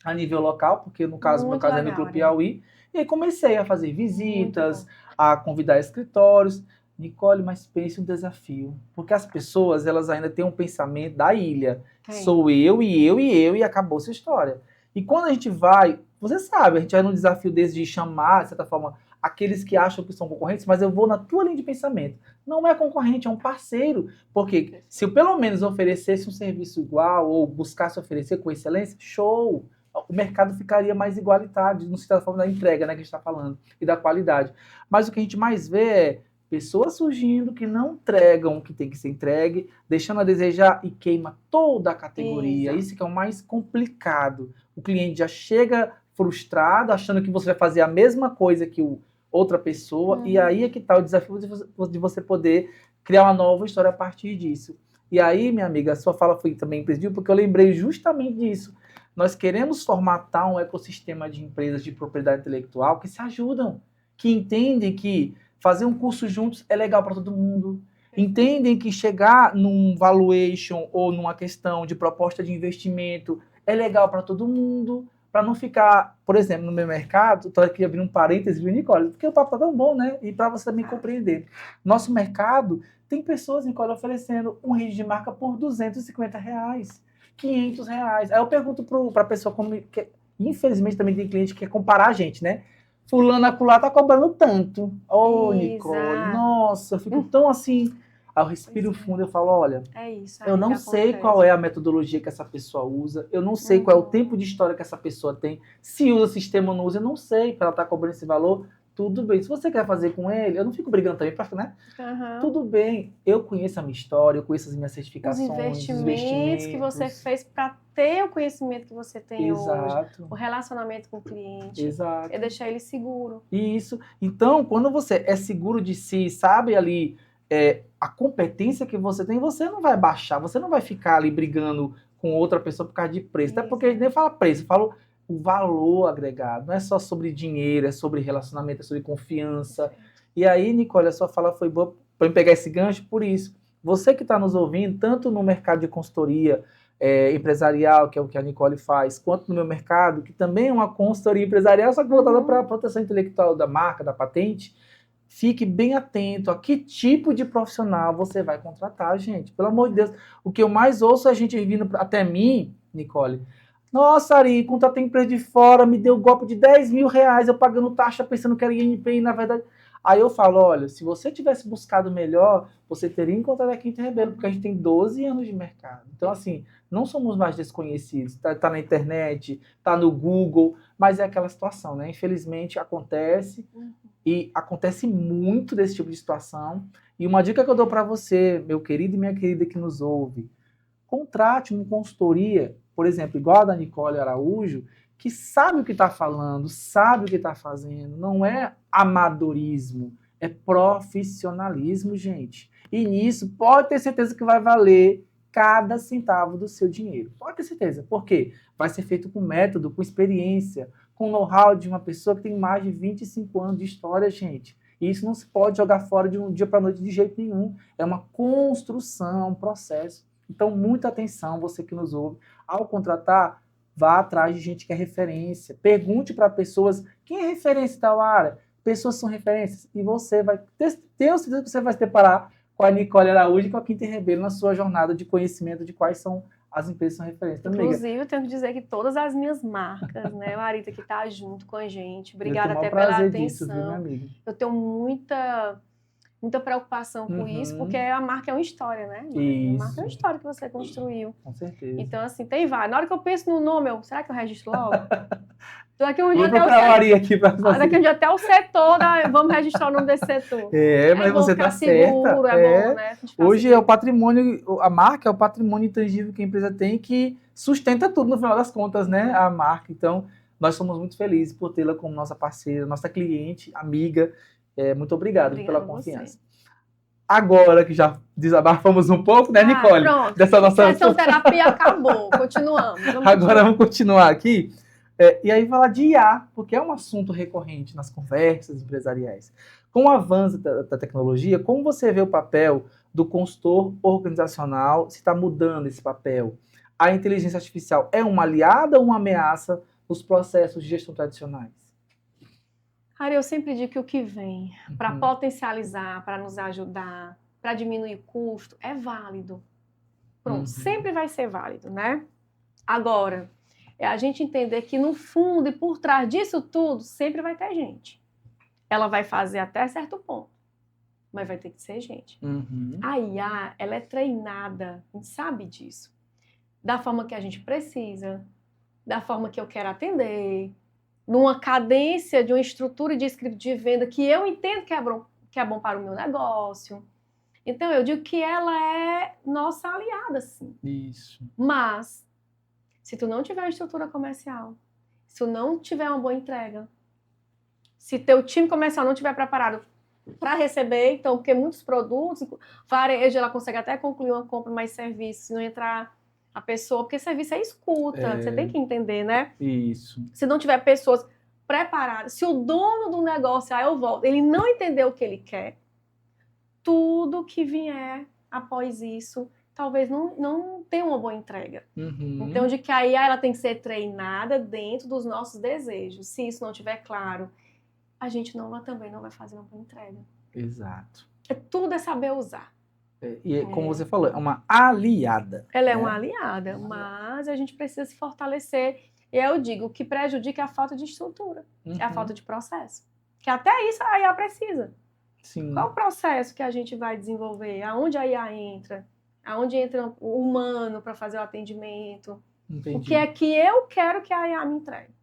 a nível local? Porque, no caso, meu caso é no Clube Piauí. E aí comecei a fazer visitas, a convidar escritórios. Nicole, mas pense um desafio. Porque as pessoas, elas ainda têm um pensamento da ilha. Sou eu, e acabou essa história. E quando a gente vai, você sabe, a gente vai num desafio desse de chamar, de certa forma, aqueles que acham que são concorrentes, mas eu vou na tua linha de pensamento. Não é concorrente, é um parceiro. Porque se eu pelo menos oferecesse um serviço igual ou buscasse oferecer com excelência, show! O mercado ficaria mais igualitário, não se trata da forma da entrega, né, que a gente está falando, e da qualidade. Mas o que a gente mais vê é pessoas surgindo que não entregam o que tem que ser entregue, deixando a desejar e queima toda a categoria. Isso que é o mais complicado. O cliente já chega frustrado, achando que você vai fazer a mesma coisa que outra pessoa, e aí é que está o desafio de você poder criar uma nova história a partir disso. E aí, minha amiga, a sua fala foi também imprescindível, porque eu lembrei justamente disso. Nós queremos formatar um ecossistema de empresas de propriedade intelectual que se ajudam, que entendem que fazer um curso juntos é legal para todo mundo, entendem que chegar num valuation ou numa questão de proposta de investimento é legal para todo mundo, para não ficar, por exemplo, no meu mercado, estou aqui abrindo um parênteses, viu, Nicole? Porque o papo tá tão bom, né? E para você também compreender. Nosso mercado tem pessoas, Nicole, oferecendo um rede de marca por R$250, R$500. Aí eu pergunto para a pessoa, infelizmente também tem cliente que quer comparar a gente, né? Fulano acolá tá cobrando tanto. Nicole, nossa, eu fico tão assim. Aí eu respiro fundo e falo, olha, eu não sei qual é a metodologia que essa pessoa usa, eu não sei qual é o tempo de história que essa pessoa tem, se usa sistema ou não usa, eu não sei, para ela estar cobrando esse valor, tudo bem. Se você quer fazer com ele, eu não fico brigando também, né? Tudo bem, eu conheço a minha história, eu conheço as minhas certificações, os investimentos que você fez para ter o conhecimento que você tem hoje, o relacionamento com o cliente, é deixar ele seguro. Isso. Então, quando você é seguro de si, sabe ali a competência que você tem, você não vai baixar, você não vai ficar ali brigando com outra pessoa por causa de preço. Até porque a gente nem fala preço, eu falo o valor agregado. Não é só sobre dinheiro, é sobre relacionamento, é sobre confiança. E aí, Nicole, a sua fala foi boa para eu pegar esse gancho por isso. Você que está nos ouvindo, tanto no mercado de consultoria empresarial, que é o que a Nicole faz, quanto no meu mercado, que também é uma consultoria empresarial, só que voltada para a proteção intelectual da marca, da patente, fique bem atento a que tipo de profissional você vai contratar, gente. Pelo amor de Deus. O que eu mais ouço é a gente vindo até mim, Nicole. Nossa, Ari, contratei empresa de fora, me deu um golpe de R$10.000, eu pagando taxa pensando que era INPI, na verdade. Aí eu falo, olha, se você tivesse buscado melhor, você teria encontrado a Quinta e Rebelo, porque a gente tem 12 anos de mercado. Então, assim, não somos mais desconhecidos. Tá na internet, tá no Google, mas é aquela situação, né? Infelizmente, acontece. E acontece muito desse tipo de situação. E uma dica que eu dou para você, meu querido e minha querida que nos ouve, contrate uma consultoria, por exemplo, igual a da Nicole Araújo, que sabe o que está falando, sabe o que está fazendo. Não é amadorismo, é profissionalismo, gente. E nisso, pode ter certeza que vai valer cada centavo do seu dinheiro. Pode ter certeza. Por quê? Vai ser feito com método, com experiência, com know-how de uma pessoa que tem mais de 25 anos de história, gente. E isso não se pode jogar fora de um dia para a noite de jeito nenhum. É uma construção, um processo. Então, muita atenção, você que nos ouve. Ao contratar, vá atrás de gente que é referência. Pergunte para pessoas quem é referência em tal área. Pessoas são referências. E você vai tenho certeza que você vai se deparar com a Nicole Araújo e com a Quinta e Rebelo na sua jornada de conhecimento de quais são as empresas são referência. Então, inclusive, amiga, eu tenho que dizer que todas as minhas marcas, né, Marita, que está junto com a gente, obrigada até pela atenção. disso, viu, minha amiga? Eu tenho muita preocupação com isso, porque a marca é uma história, né? Isso. A marca é uma história que você construiu. Com certeza. Então, assim, tem vários. Na hora que eu penso no nome, será que eu registro logo? Daqui um dia até o setor, vamos registrar o nome desse setor. Mas você tá certa. Seguro, bom, né? Hoje seguro. É o patrimônio, a marca é o patrimônio intangível que a empresa tem, que sustenta tudo no final das contas, né? A marca. Então, nós somos muito felizes por tê-la como nossa parceira, nossa cliente, amiga. Muito obrigado pela confiança. Agora que já desabafamos um pouco, né, Nicole? Pronto. Dessa nossa sessão terapia acabou. Continuamos. Vamos continuar aqui. E aí falar de IA, porque é um assunto recorrente nas conversas empresariais. Com o avanço da tecnologia, como você vê o papel do consultor organizacional, se está mudando esse papel? A inteligência artificial é uma aliada ou uma ameaça nos processos de gestão tradicionais? Ari, eu sempre digo que o que vem para potencializar, para nos ajudar, para diminuir o custo, é válido. Pronto, sempre vai ser válido, né? Agora, é a gente entender que no fundo e por trás disso tudo, sempre vai ter gente. Ela vai fazer até certo ponto, mas vai ter que ser gente. A IA, ela é treinada, a gente sabe disso, da forma que a gente precisa, da forma que eu quero atender, numa cadência de uma estrutura de script de venda que eu entendo que é bom para o meu negócio. Então, eu digo que ela é nossa aliada, sim. Isso. Mas, se tu não tiver uma estrutura comercial, se tu não tiver uma boa entrega, se teu time comercial não estiver preparado para receber, então, porque muitos produtos, varejo, ela consegue até concluir uma compra mais serviço, se não entrar a pessoa, porque serviço é escuta, você tem que entender, né? Isso. Se não tiver pessoas preparadas, se o dono do negócio, eu volto, ele não entender o que ele quer, tudo que vier após isso, talvez não tenha uma boa entrega. Então, de que a IA ela tem que ser treinada dentro dos nossos desejos. Se isso não estiver claro, a gente também não vai fazer uma boa entrega. Exato. Tudo é saber usar. E como você falou, é uma aliada. Ela é uma aliada, mas a gente precisa se fortalecer. E eu digo, o que prejudica é a falta de estrutura, é a falta de processo. Que até isso a IA precisa. Sim. Qual o processo que a gente vai desenvolver? Aonde a IA entra? Aonde entra o humano para fazer o atendimento? Entendi. O que é que eu quero que a IA me entregue?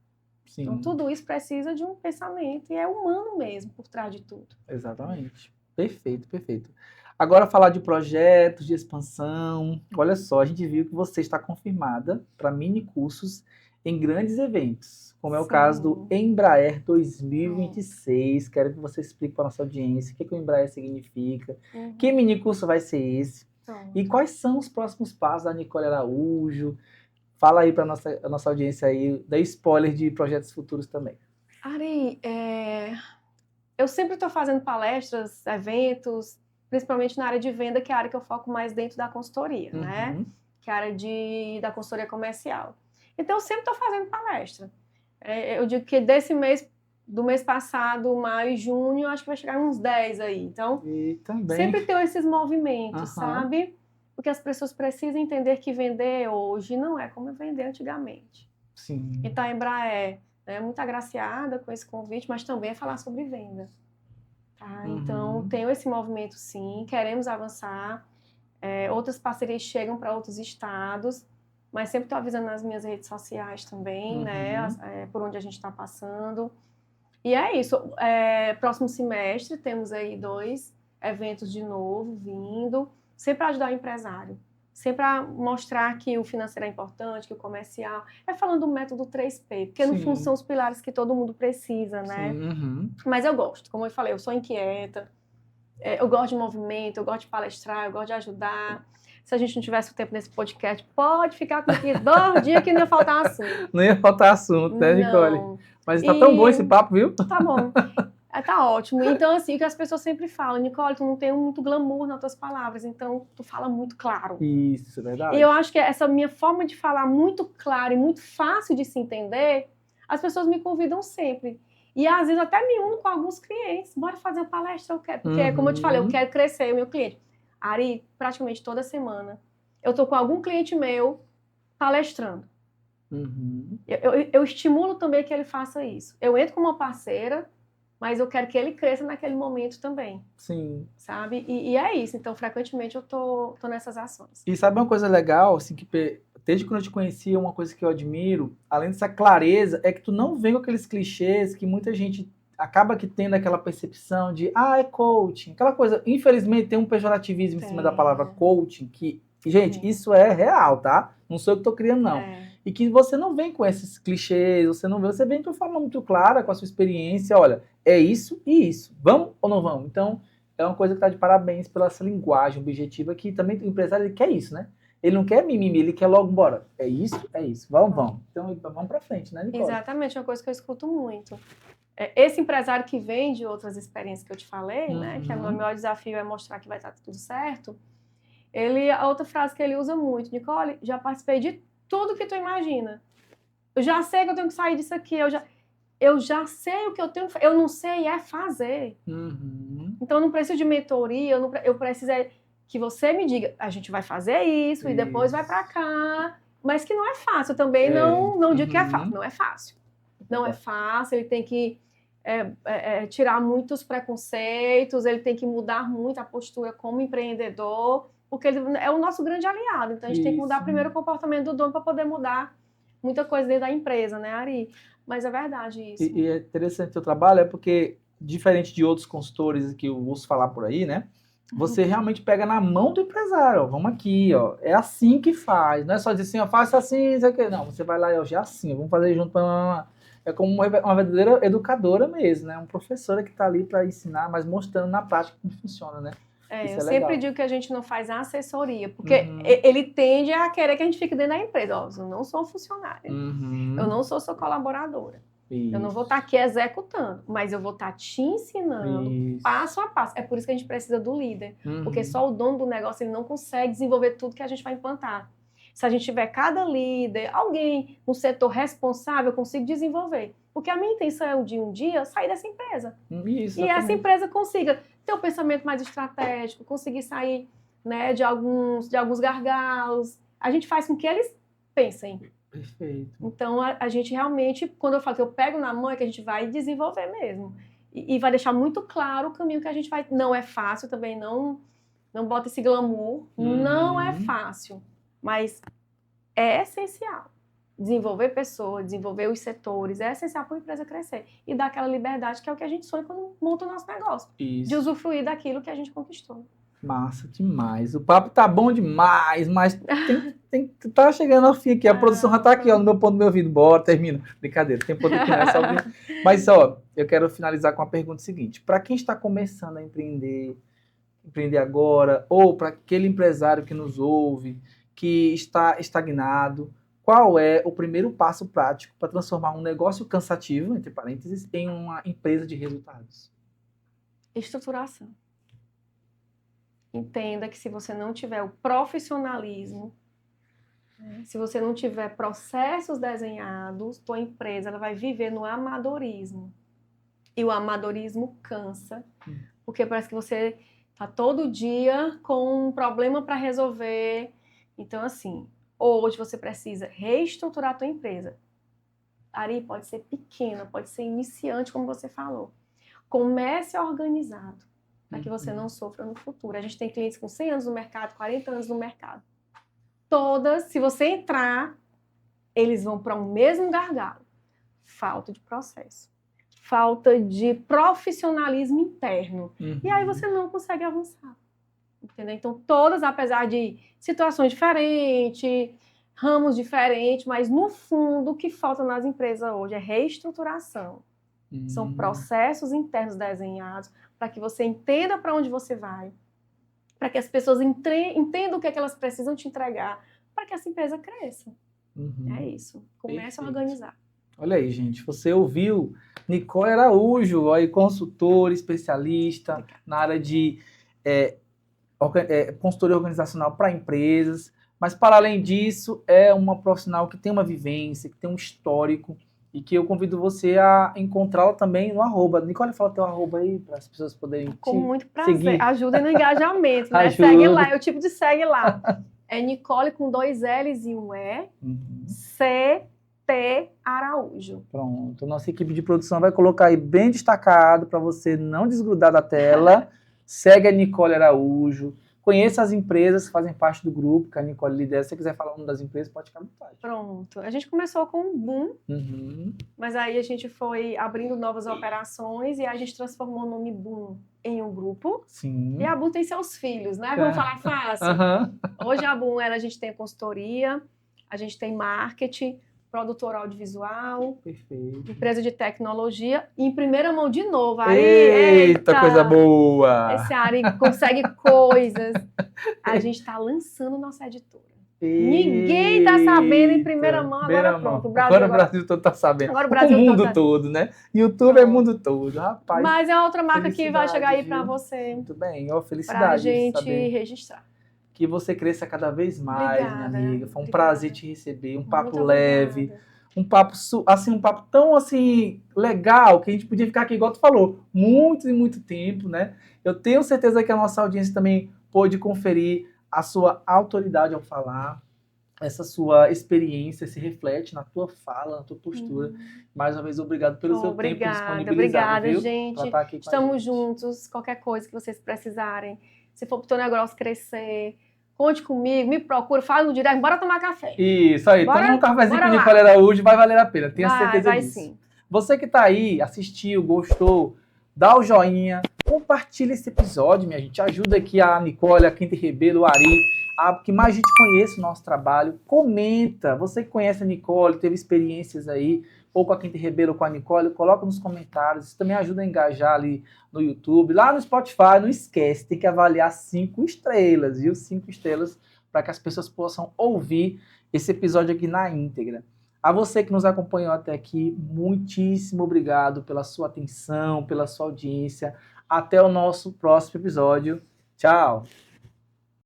Sim. Então, tudo isso precisa de um pensamento e é humano mesmo por trás de tudo. Exatamente. Perfeito, perfeito. Agora falar de projetos, de expansão. Olha só, a gente viu que você está confirmada para mini cursos em grandes eventos, como é o caso do Embraer 2026. Quero que você explique para a nossa audiência o que o Embraer significa, que mini curso vai ser esse e quais são os próximos passos da Nicole Araújo. Fala aí para a nossa audiência aí, dá spoiler de projetos futuros também. Ari, eu sempre estou fazendo palestras, eventos, principalmente na área de venda, que é a área que eu foco mais dentro da consultoria, né? Que é a área da consultoria comercial. Então, eu sempre estou fazendo palestra. Eu digo que do mês passado, maio e junho, acho que vai chegar uns 10 aí. Então, sempre tenho esses movimentos, sabe? Porque as pessoas precisam entender que vender hoje não é como vender antigamente. Sim. Então, a Embraer é muito agraciada com esse convite, mas também é falar sobre venda. Tá? Então, tenho esse movimento sim, queremos avançar. Outras parcerias chegam para outros estados, mas sempre estou avisando nas minhas redes sociais também, né? Por onde a gente está passando. E é isso. Próximo semestre temos aí 2 eventos de novo vindo, sempre para ajudar o empresário. Sempre para mostrar que o financeiro é importante, que o comercial. Falando do método 3P, porque no fundo são os pilares que todo mundo precisa, né? Mas eu gosto, como eu falei, eu sou inquieta, eu gosto de movimento, eu gosto de palestrar, eu gosto de ajudar. Se a gente não tivesse o tempo nesse podcast, pode ficar com aqui 2 dias que não ia faltar assunto. Não ia faltar assunto, né, Nicole? Não. Mas tá tão bom esse papo, viu? Tá bom. Tá ótimo. Então, assim, o que as pessoas sempre falam, Nicole, tu não tem muito glamour nas tuas palavras, então tu fala muito claro. Isso, é verdade. E eu acho que essa minha forma de falar muito claro e muito fácil de se entender, as pessoas me convidam sempre. E às vezes até me uno com alguns clientes. Bora fazer uma palestra, eu quero. Porque, como eu te falei, eu quero crescer o meu cliente. Ari, praticamente toda semana, eu tô com algum cliente meu palestrando. Uhum. Eu estimulo também que ele faça isso. Eu entro como uma parceira, mas eu quero que ele cresça naquele momento também. Sim. Sabe? E é isso. Então, frequentemente, eu tô nessas ações. E sabe uma coisa legal, assim, que desde quando eu te conheci, uma coisa que eu admiro, além dessa clareza, é que tu não vem com aqueles clichês que muita gente acaba que tendo aquela percepção de, é coaching, aquela coisa. Infelizmente, tem um pejorativismo em cima da palavra coaching, que, gente, isso é real, tá? Não sou eu que tô criando, não. E que você não vem com esses clichês, você vem de uma forma muito clara, com a sua experiência, olha, é isso e isso. Vamos ou não vamos? Então, é uma coisa que tá de parabéns pela essa linguagem objetiva, que também o empresário ele quer isso, né? Ele não quer mimimi, ele quer logo, bora. É isso. Vamos. Então, vamos pra frente, né, Nicole? Exatamente, é uma coisa que eu escuto muito. Esse empresário que vem de outras experiências que eu te falei, né, que o meu maior desafio é mostrar que vai estar tudo certo, a outra frase que ele usa muito, Nicole, já participei de tudo que tu imagina. Eu já sei que eu tenho que sair disso aqui, eu já sei o que eu tenho que fazer, eu não sei fazer. Então eu não preciso de mentoria, eu preciso que você me diga, a gente vai fazer isso e depois vai pra cá, mas que não é fácil também, não digo que é fácil, não é fácil. Não é fácil, ele tem que tirar muitos preconceitos, ele tem que mudar muito a postura como empreendedor, porque ele é o nosso grande aliado. Então, a gente tem que mudar primeiro o comportamento do dono para poder mudar muita coisa dentro da empresa, né, Ari? Mas é verdade isso. E é interessante o teu trabalho, porque, diferente de outros consultores que eu ouço falar por aí, né? Você realmente pega na mão do empresário, ó, vamos aqui, ó, é assim que faz. Não é só dizer assim, ó, faça assim, isso aqui. Não, você vai lá e já é assim, vamos fazer junto. É como uma verdadeira educadora mesmo, né? Uma professora que está ali para ensinar, mas mostrando na prática como funciona, né? Eu sempre digo que a gente não faz assessoria, porque ele tende a querer que a gente fique dentro da empresa. Ó, eu não sou funcionária, eu não sou sua colaboradora. Isso. Eu não vou estar aqui executando, mas eu vou estar te ensinando passo a passo. É por isso que a gente precisa do líder, porque só o dono do negócio ele não consegue desenvolver tudo que a gente vai implantar. Se a gente tiver cada líder, alguém no setor responsável, eu consigo desenvolver. Porque a minha intenção é de um dia sair dessa empresa. Isso, e essa empresa consiga ter um pensamento mais estratégico, conseguir sair, né, de alguns gargalos. A gente faz com que eles pensem. Perfeito. Então, a gente realmente, quando eu falo que eu pego na mão, é que a gente vai desenvolver mesmo. E vai deixar muito claro o caminho que a gente vai... Não é fácil também, não bota esse glamour. Não é fácil, mas é essencial. Desenvolver pessoas, desenvolver os setores, é essencial para a empresa crescer. E dar aquela liberdade que é o que a gente sonha quando monta o nosso negócio. Isso. De usufruir daquilo que a gente conquistou. Massa demais. O papo tá bom demais, mas tá chegando ao fim aqui. A produção já tá aqui, ó, no meu ponto do meu ouvido. Bora, termina. Brincadeira, tem ponto aqui, não é só Mas, ó, eu quero finalizar com a pergunta seguinte. Para quem está começando a empreender agora, ou para aquele empresário que nos ouve, que está estagnado, qual é o primeiro passo prático para transformar um negócio cansativo, entre parênteses, em uma empresa de resultados? Estruturação. Entenda que se você não tiver o profissionalismo, se você não tiver processos desenhados, tua empresa ela vai viver no amadorismo. E o amadorismo cansa, porque parece que você está todo dia com um problema para resolver. Então, assim, hoje você precisa reestruturar a tua empresa. Ari, pode ser pequena, pode ser iniciante, como você falou. Comece organizado, para que você não sofra no futuro. A gente tem clientes com 100 anos no mercado, 40 anos no mercado. Todas, se você entrar, eles vão para o mesmo gargalo. Falta de processo. Falta de profissionalismo interno. E aí você não consegue avançar. Entendeu? Então, todas, apesar de situações diferentes, ramos diferentes, mas no fundo, o que falta nas empresas hoje é reestruturação. São processos internos desenhados para que você entenda para onde você vai, para que as pessoas entendam o que é que elas precisam te entregar, para que essa empresa cresça. É isso. Comece a organizar. Olha aí, gente. Você ouviu Nicole Araújo, aí, consultora, especialista na área de consultoria organizacional para empresas. Mas, para além disso, é uma profissional que tem uma vivência, que tem um histórico, e que eu convido você a encontrá-la também no @. Nicole, fala teu @ aí, para as pessoas poderem Com muito prazer. seguir. Ajuda no engajamento, né? Segue lá, é o tipo de segue lá. É Nicole com 2 L's e um E. Uhum. C.T. Araújo. Pronto. Nossa equipe de produção vai colocar aí bem destacado para você não desgrudar da tela. Segue a Nicole Araújo. Conheça as empresas que fazem parte do grupo, que a Nicole lidera. Se você quiser falar o nome das empresas, pode ficar à vontade. Pronto. A gente começou com o Boom, mas aí a gente foi abrindo novas operações e a gente transformou o nome Boom em um grupo. Sim. E a Boom tem seus filhos, né? Vamos falar fácil. Hoje a Boom, a gente tem consultoria, a gente tem marketing, produtor audiovisual, perfeito, empresa de tecnologia, e em primeira mão de novo. Ari, eita, coisa boa! Esse Ari consegue coisas. A gente está lançando nossa editora. Ninguém está sabendo em primeira mão, agora pronto. Agora o Brasil todo está sabendo. Agora o Brasil o mundo todo, né? YouTube é mundo todo, rapaz. Mas é outra marca que vai chegar aí para você. Muito bem, ó, felicidade. Para a gente registrar. Que você cresça cada vez mais, obrigada, minha amiga. Foi um obrigada. prazer te receber, um papo Muito leve, obrigada. um papo tão assim legal que a gente podia ficar aqui, igual tu falou, muito e muito tempo, né? Eu tenho certeza que a nossa audiência também pôde conferir a sua autoridade ao falar, essa sua experiência se reflete na tua fala, na tua postura. Mais uma vez, obrigado pelo seu tempo disponibilizado. Obrigada, viu? gente. Tá aqui com Estamos juntos. Qualquer coisa que vocês precisarem. Se for pro teu negócio crescer, conte comigo, me procura, fala no direct, bora tomar café. Isso aí, toma um cafezinho com Nicole Araújo, vai valer a pena, tenha certeza disso. Sim. Você que tá aí, assistiu, gostou, dá o joinha, compartilha esse episódio, minha gente. Ajuda aqui a Nicole, a Quinta Rebelo, o Ari, a que mais gente conheça o nosso trabalho. Comenta, você que conhece a Nicole, teve experiências aí, ou com a Quinta Rebelo ou com a Nicole, coloca nos comentários. Isso também ajuda a engajar ali no YouTube. Lá no Spotify, não esquece, tem que avaliar 5 estrelas, viu? 5 estrelas para que as pessoas possam ouvir esse episódio aqui na íntegra. A você que nos acompanhou até aqui, muitíssimo obrigado pela sua atenção, pela sua audiência. Até o nosso próximo episódio. Tchau!